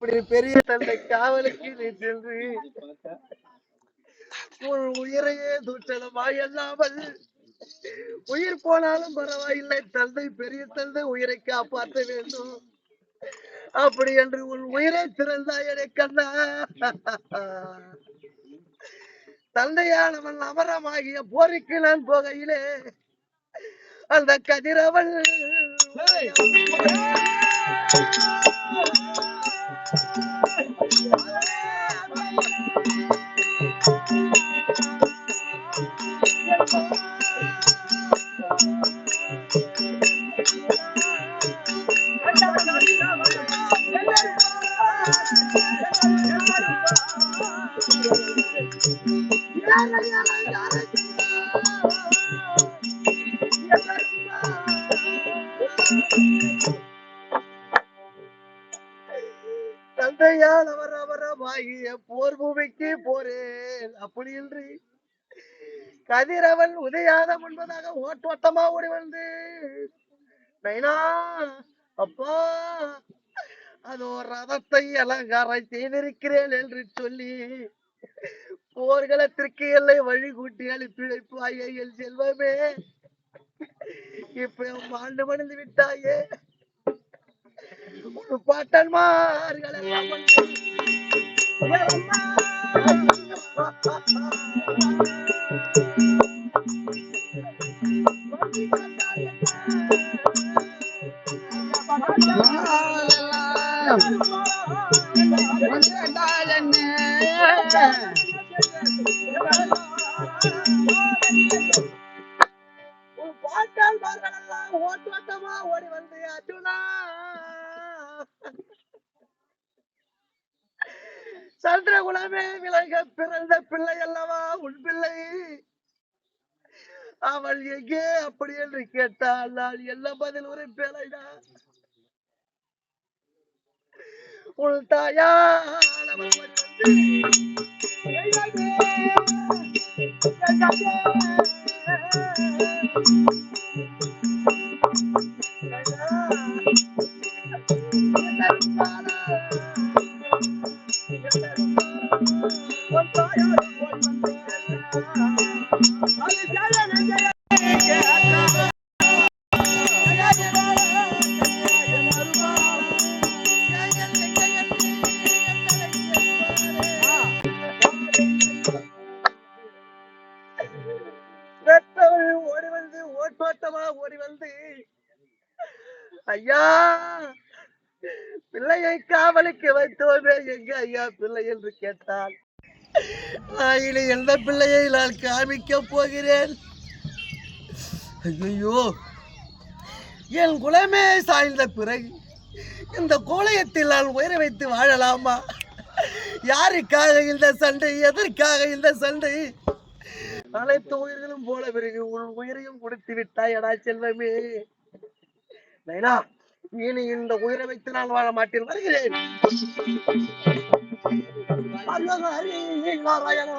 இப்படி பெரிய தந்தை காவலுக்கு நீ சென்று உன் உயிரையே தூற்றலமா இல்லாமல் உயிர் போனாலும் பரவாயில்லை, தந்தை பெரிய தந்தை உயிரை காப்பாற்ற வேண்டும் அப்படி என்று உன் உயிரை திறந்தாயடே கண்ணா. தந்தையானவன் அமரமாகிய போருக்கு நான் போகையிலே அந்த கதிரவன் தந்தையால் அவரவரமாகிய போர் பூமிக்கு போறேன் அப்படி என்று கதிரவன் உதயாத முன்பதாக ஓட்டோட்டமா ஓடி வந்து நைனா அப்பா அதோ ரதத்தை அலங்காரம் செய்திருக்கிறேன் என்று சொல்லி போர்களத்திற்கு எல்லை வழி கூட்டி அனுப்பி வைப்பாயே என் செல்வமே. இப்ப மாண்டு மணிந்து விட்டாயே. ஒரு பாட்டன்மார்கள் ஓட்டோட்டமா ஓடி வந்து அர்ஜுனா சந்திரகுலமே விலக பிறந்த பிள்ளை அல்லவா உன் பிள்ளை, அவள் எங்கே அப்படி என்று கேட்டால் நான் என்ன பதில் உரைப்பேனா? உன் தாயானவள் ஓடி வந்து ஓட்டோட்டமா ஓடி வந்து ஐயா பிள்ளையை காவலுக்கு வைத்தோமே எங்க ஐயா பிள்ளை என்று கேட்டால் இனி எந்த பிள்ளையை நான் காமிக்க போகிறேன்? ஐயோ என் குலமே சாய்ந்த பிறகு இந்த கோலயத்தில் நான் உயிரை வைத்து வாழலாமா? யாருக்காக இந்த சண்டை? எதற்காக இந்த சண்டை? அனைத்து உயிர்களும் போல பிறகு உன் உயிரையும் கொடுத்து விட்டாய் எடா செல்வமே. நைனா இனி இந்த உயிரை வைத்து நான் வாழ மாட்டேன், வருகிறேன். நாராயணா